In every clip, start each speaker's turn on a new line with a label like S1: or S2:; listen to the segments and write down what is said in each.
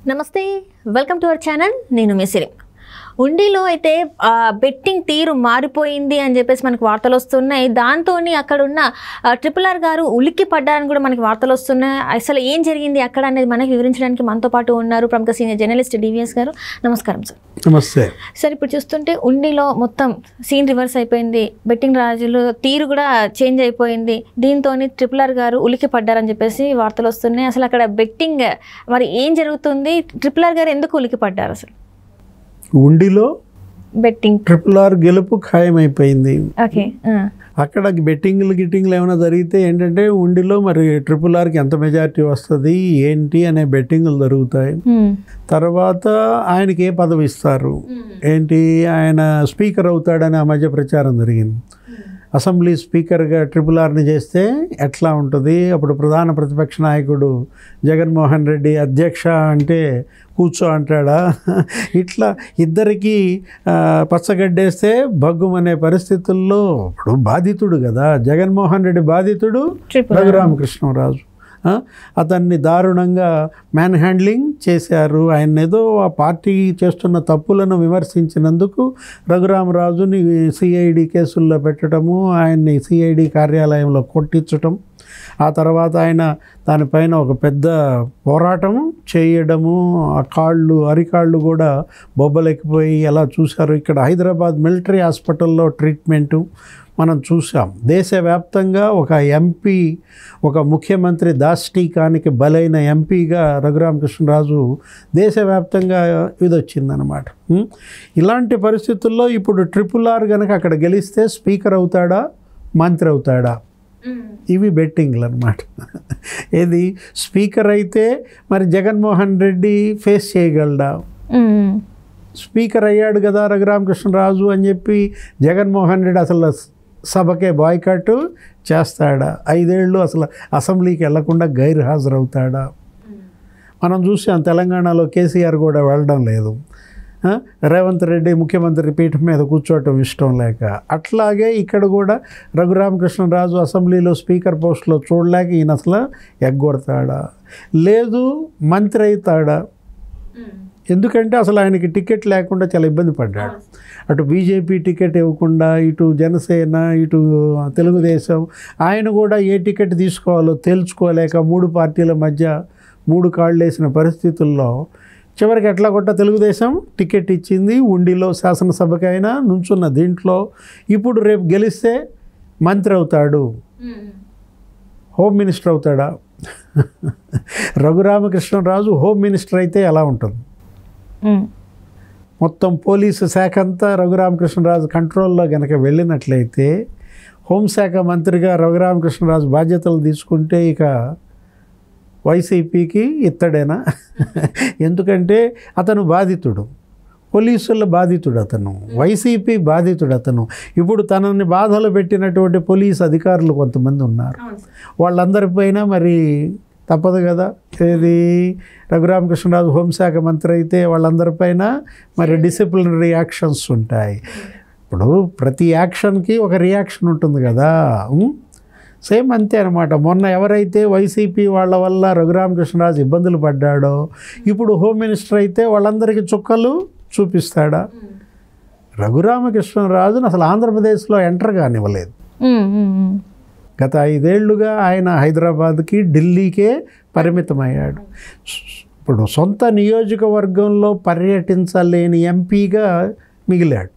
S1: నమస్తే, welcome to our channel. నేను మిసిరి. ఉండిలో అయితే బెట్టింగ్ తీరు మారిపోయింది అని చెప్పేసి మనకు వార్తలు వస్తున్నాయి. దాంతో అక్కడ ఉన్న RRR గారు ఉలిక్కి పడ్డారని కూడా మనకి వార్తలు వస్తున్నాయి. అసలు ఏం జరిగింది అక్కడ అనేది మనకి వివరించడానికి మనతో పాటు ఉన్నారు ప్రముఖ సీనియర్ జర్నలిస్ట్ DVS గారు. నమస్కారం సార్.
S2: నమస్తే
S1: సార్. ఇప్పుడు చూస్తుంటే ఉండిలో మొత్తం సీన్ రివర్స్ అయిపోయింది. బెట్టింగ్ రాజులు తీరు కూడా చేంజ్ అయిపోయింది. దీంతో RRR గారు ఉలిక్కి పడ్డారని చెప్పేసి వార్తలు వస్తున్నాయి. అసలు అక్కడ బెట్టింగ్ మరి ఏం జరుగుతుంది? RRR గారు ఎందుకు ఉలిక్కి పడ్డారు? అసలు
S2: ఉండిలో
S1: బెట్టింగ్
S2: RRR గెలుపు ఖాయమైపోయింది.
S1: ఓకే.
S2: అక్కడ గిట్టింగ్లు ఏమైనా జరిగితే ఏంటంటే ఉండిలో మరి RRRకి ఎంత మెజారిటీ వస్తుంది ఏంటి అనే బెట్టింగ్లు జరుగుతాయి. తర్వాత ఆయనకి ఏ పదవి ఇస్తారు ఏంటి, ఆయన స్పీకర్ అవుతాడని ఆ మధ్య ప్రచారం జరిగింది. అసెంబ్లీ స్పీకర్గా RRRని చేస్తే ఎట్లా ఉంటుంది? అప్పుడు ప్రధాన ప్రతిపక్ష నాయకుడు జగన్మోహన్ రెడ్డి అధ్యక్ష అంటే కూర్చో అంటాడా? ఇట్లా ఇద్దరికి పచ్చగడ్డేస్తే భగ్గుమనే పరిస్థితుల్లో ఇప్పుడు బాధితుడు కదా జగన్మోహన్ రెడ్డి, బాధితుడు రఘురామకృష్ణరాజు. అతన్ని దారుణంగా మ్యాన్ హ్యాండ్లింగ్ చేశారు. ఆయన ఏదో ఆ పార్టీ చేస్తున్న తప్పులను విమర్శించినందుకు రఘురామరాజుని CID కేసుల్లో పెట్టడము, ఆయన్ని CID కార్యాలయంలో కొట్టించటం, ఆ తర్వాత ఆయన దానిపైన ఒక పెద్ద పోరాటం చేయడము, ఆ అరికాళ్ళు కూడా బొబ్బలెక్కిపోయి ఎలా చూశారు. ఇక్కడ హైదరాబాద్ మిలిటరీ హాస్పిటల్లో ట్రీట్మెంటు మనం చూసాం. దేశవ్యాప్తంగా ఒక MP, ఒక ముఖ్యమంత్రి దాష్టీకానికి బలైన ఎంపీగా రఘురామకృష్ణరాజు దేశవ్యాప్తంగా ఇది వచ్చిందనమాట. ఇలాంటి పరిస్థితుల్లో ఇప్పుడు RRR కనుక అక్కడ గెలిస్తే స్పీకర్ అవుతాడా, మంత్రి అవుతాడా? ఇవి బెట్టింగ్లు అనమాట. ఏది స్పీకర్ అయితే మరి జగన్మోహన్ రెడ్డి ఫేస్ చేయగలడా? స్పీకర్ అయ్యాడు కదా రఘురామకృష్ణరాజు అని చెప్పి జగన్మోహన్ రెడ్డి అసలు సభకే బాయ్కాట్ చేస్తాడా? 5 ఏళ్ళు అసలు అసెంబ్లీకి వెళ్లకుండా గైర్హాజరవుతాడా? మనం చూసాం తెలంగాణలో KCR కూడా వెళ్ళడం లేదు. రేవంత్ రెడ్డి ముఖ్యమంత్రి పీఠం మీద కూర్చోవటం ఇష్టం లేక. అట్లాగే ఇక్కడ కూడా రఘురామకృష్ణరాజు అసెంబ్లీలో స్పీకర్ పోస్టులో చూడలేక ఈయన అసలు ఎగ్గొడతాడా? లేదు మంత్రి అవుతాడా? ఎందుకంటే అసలు ఆయనకి టికెట్ లేకుండా చాలా ఇబ్బంది పడ్డాడు. అటు BJP టికెట్ ఇవ్వకుండా, ఇటు జనసేన, ఇటు తెలుగుదేశం, ఆయన కూడా ఏ టికెట్ తీసుకోవాలో తేల్చుకోలేక 3 పార్టీల మధ్య 3 కాళ్ళు వేసిన పరిస్థితుల్లో చివరికి ఎట్లా కొట్ట తెలుగుదేశం టికెట్ ఇచ్చింది. ఉండిలో శాసనసభకైనా నుంచున్న దీంట్లో ఇప్పుడు రేపు గెలిస్తే మంత్రి అవుతాడు, హోమ్ మినిస్టర్ అవుతాడా? రఘురామకృష్ణరాజు హోమ్ మినిస్టర్ అయితే ఎలా ఉంటుంది? మొత్తం పోలీసు శాఖ అంతా రఘురామకృష్ణరాజు కంట్రోల్లో కనుక వెళ్ళినట్లయితే, హోంశాఖ మంత్రిగా రఘురామకృష్ణరాజు బాధ్యతలు తీసుకుంటే ఇక వైసీపీకి ఇత్తడేనా? ఎందుకంటే అతను బాధితుడు, పోలీసుల బాధితుడు, అతను వైసీపీ బాధితుడు. అతను ఇప్పుడు తనని బాధలు పెట్టినటువంటి పోలీసు అధికారులు కొంతమంది ఉన్నారు. వాళ్ళందరిపైన మరి తప్పదు కదా. ఏది రఘురామకృష్ణరాజు హోంశాఖ మంత్రి అయితే వాళ్ళందరిపైన మరి డిసిప్లినరీ యాక్షన్స్ ఉంటాయి. ఇప్పుడు ప్రతి యాక్షన్కి ఒక రియాక్షన్ ఉంటుంది కదా. సేమ్ అంతే అనమాట. మొన్న ఎవరైతే వైసీపీ వాళ్ళ వల్ల రఘురామకృష్ణరాజు ఇబ్బందులు పడ్డాడో, ఇప్పుడు హోమ్ మినిస్టర్ అయితే వాళ్ళందరికీ చుక్కలు చూపిస్తాడా? రఘురామకృష్ణరాజును అసలు ఆంధ్రప్రదేశ్లో ఎంటర్ కానివ్వలేదు. గత 5 ఏళ్లుగా ఆయన హైదరాబాద్కి, ఢిల్లీకే పరిమితమయ్యాడు. ఇప్పుడు సొంత నియోజకవర్గంలో పర్యటించలేని ఎంపీగా మిగిలాడు.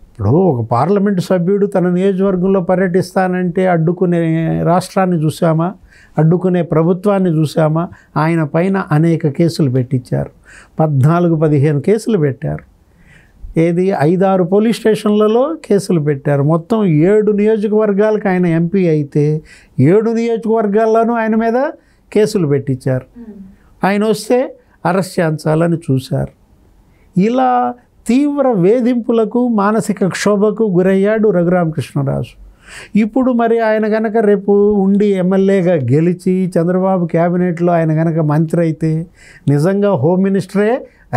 S2: ఇప్పుడు ఒక పార్లమెంటు సభ్యుడు తన నియోజకవర్గంలో పర్యటిస్తానంటే అడ్డుకునే రాష్ట్రాన్ని చూసామా, అడ్డుకునే ప్రభుత్వాన్ని చూసామా? ఆయన పైన అనేక కేసులు పెట్టించారు. 14-15 కేసులు పెట్టారు. ఏది 5-6 పోలీస్ స్టేషన్లలో కేసులు పెట్టారు. మొత్తం 7 నియోజకవర్గాలకు ఆయన MP అయితే 7 నియోజకవర్గాల్లోనూ ఆయన మీద కేసులు పెట్టించారు. ఆయన వస్తే అరెస్ట్ చేయించాలని చూశారు. ఇలా తీవ్ర వేధింపులకు, మానసిక క్షోభకు గురయ్యాడు రఘురామకృష్ణరాజు. ఇప్పుడు మరి ఆయన కనుక రేపు ఉండి ఎమ్మెల్యేగా గెలిచి చంద్రబాబు క్యాబినెట్లో ఆయన కనుక మంత్రి అయితే, నిజంగా హోమ్ మినిస్టరే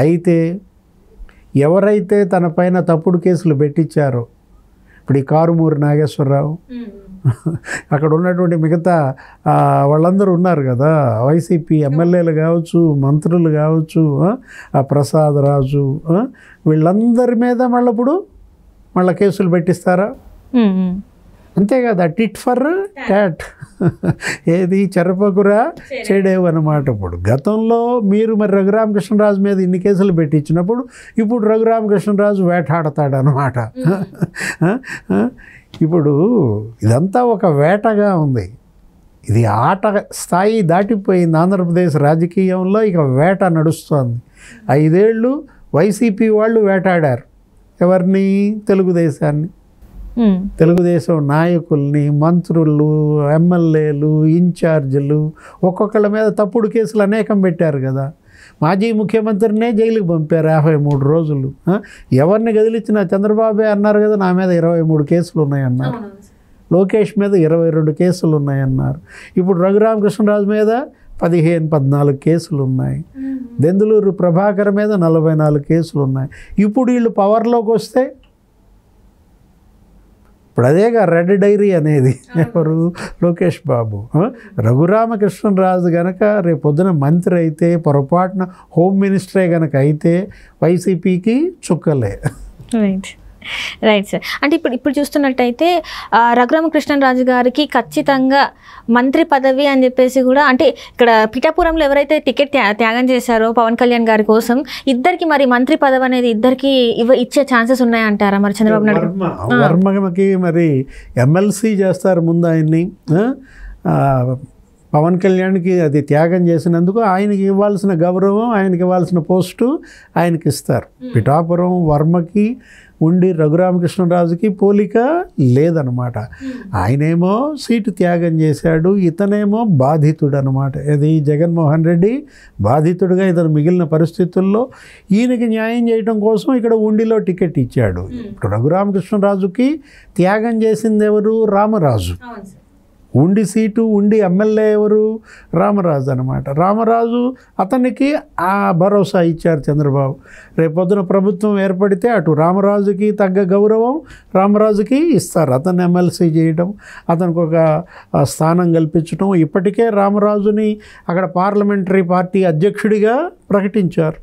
S2: అయితే, ఎవరైతే తన పైన తప్పుడు కేసులు పెట్టించారో, ఇప్పుడు ఈ కారుమూరి నాగేశ్వరరావు, అక్కడ ఉన్నటువంటి మిగతా వాళ్ళందరూ ఉన్నారు కదా, వైసీపీ ఎమ్మెల్యేలు కావచ్చు, మంత్రులు కావచ్చు, ప్రసాద్ రాజు, వీళ్ళందరి మీద మళ్ళీ కేసులు పెట్టిస్తారా? అంతేకాదు, టిట్ ఫర్ టాట్, ఏది చెరపకురా చెడేవు అన్నమాట. ఇప్పుడు గతంలో మీరు మరి రఘురామకృష్ణరాజు మీద ఇన్ని కేసులు పెట్టించినప్పుడు ఇప్పుడు రఘురామకృష్ణరాజు వేటాడతాడు అన్నమాట. ఇప్పుడు ఇదంతా ఒక వేటగా ఉంది. ఇది ఆట స్థాయి దాటిపోయింది. ఆంధ్రప్రదేశ్ రాజకీయంలో ఇక వేట నడుస్తోంది. 5 ఏళ్ళు వైసీపీ వాళ్ళు వేటాడారు ఎవరిని? తెలుగుదేశాన్ని, తెలుగుదేశం నాయకుల్ని, మంత్రులు, ఎమ్మెల్యేలు, ఇన్ఛార్జీలు, ఒక్కొక్కళ్ళ మీద తప్పుడు కేసులు అనేకం పెట్టారు కదా. మాజీ ముఖ్యమంత్రినే జైలుకి పంపారు 53 రోజులు. ఎవరిని కదిలిచ్చినా చంద్రబాబే అన్నారు కదా, నా మీద 23 కేసులు ఉన్నాయన్నారు. లోకేష్ మీద 22 కేసులు ఉన్నాయన్నారు. ఇప్పుడు రఘురామకృష్ణరాజు మీద 14 కేసులు ఉన్నాయి. దెందులూరు ప్రభాకర్ మీద 44 కేసులు ఉన్నాయి. ఇప్పుడు వీళ్ళు పవర్లోకి వస్తే ఇప్పుడు అదేగా రెడ్ డైరీ అనేది. ఎవరు? లోకేష్ బాబు. రఘురామకృష్ణరాజు కనుక రేపు పొద్దున మంత్రి అయితే, పొరపాటున హోమ్ మినిస్టరే కనుక అయితే వైసీపీకి చుక్కలే.
S1: Right sir. అంటే ఇప్పుడు చూస్తున్నట్టయితే రఘురామకృష్ణరాజు గారికి ఖచ్చితంగా మంత్రి పదవి అని చెప్పేసి కూడా, అంటే ఇక్కడ పిఠాపురంలో ఎవరైతే టికెట్ త్యాగం చేశారో పవన్ కళ్యాణ్ గారి కోసం, ఇద్దరికి మరి మంత్రి పదవి అనేది ఇద్దరికి ఇచ్చే ఛాన్సెస్ ఉన్నాయంటారా మరి చంద్రబాబు నాయుడు?
S2: వర్మకి మరి ఎమ్మెల్సీ చేస్తారు ముందు ఆయన్ని. పవన్ కళ్యాణ్కి అది త్యాగం చేసినందుకు ఆయనకి ఇవ్వాల్సిన గౌరవం, ఆయనకి ఇవ్వాల్సిన పోస్టు ఆయనకి ఇస్తారు. పిఠాపురం వర్మకి ఉండి రఘురామకృష్ణరాజుకి పోలిక లేదనమాట. ఆయనేమో సీటు త్యాగం చేశాడు, ఇతనేమో బాధితుడు అనమాట. ఇది జగన్మోహన్ రెడ్డి బాధితుడిగా ఇతను మిగిలిన పరిస్థితుల్లో ఈయనకి న్యాయం చేయడం కోసం ఇక్కడ ఉండిలో టికెట్ ఇచ్చాడు. ఇప్పుడు రఘురామకృష్ణరాజుకి త్యాగం చేసింది ఎవరు? రామరాజు. ఉండి సీటు, ఉండి ఎమ్మెల్యే ఎవరు? రామరాజు అనమాట. రామరాజు అతనికి ఆ భరోసా ఇచ్చారు చంద్రబాబు. రేపొద్దున ప్రభుత్వం ఏర్పడితే అటు రామరాజుకి తగ్గ గౌరవం రామరాజుకి ఇస్తారు. అతన్ని ఎమ్మెల్సీ చేయడం, అతనికి ఒక స్థానం కల్పించడం. ఇప్పటికే రామరాజుని అక్కడ పార్లమెంటరీ పార్టీ అధ్యక్షుడిగా ప్రకటించారు.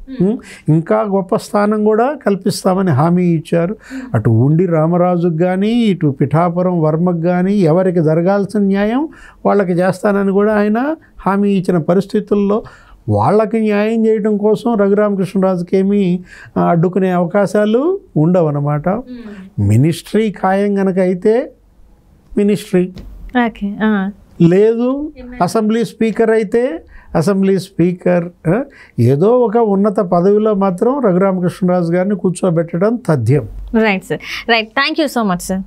S2: ఇంకా గొప్ప స్థానం కూడా కల్పిస్తామని హామీ ఇచ్చారు. అటు ఉండి రామరాజుకు కానీ, ఇటు పిఠాపురం వర్మకు కానీ ఎవరికి జరగాల్సిన న్యాయం వాళ్ళకి చేస్తానని కూడా ఆయన హామీ ఇచ్చిన పరిస్థితుల్లో వాళ్ళకి న్యాయం చేయడం కోసం రఘురామకృష్ణరాజుకి ఏమీ అడ్డుకునే అవకాశాలు ఉండవన్నమాట. మినిస్ట్రీ ఖాయం కనుక అయితే మినిస్ట్రీ, లేదు అసెంబ్లీ స్పీకర్ అయితే అసెంబ్లీ స్పీకర్, ఏదో ఒక ఉన్నత పదవిలో మాత్రం రఘురామకృష్ణరాజు గారిని కూర్చోబెట్టడం తథ్యం.
S1: Right sir, right. Thank you so much sir.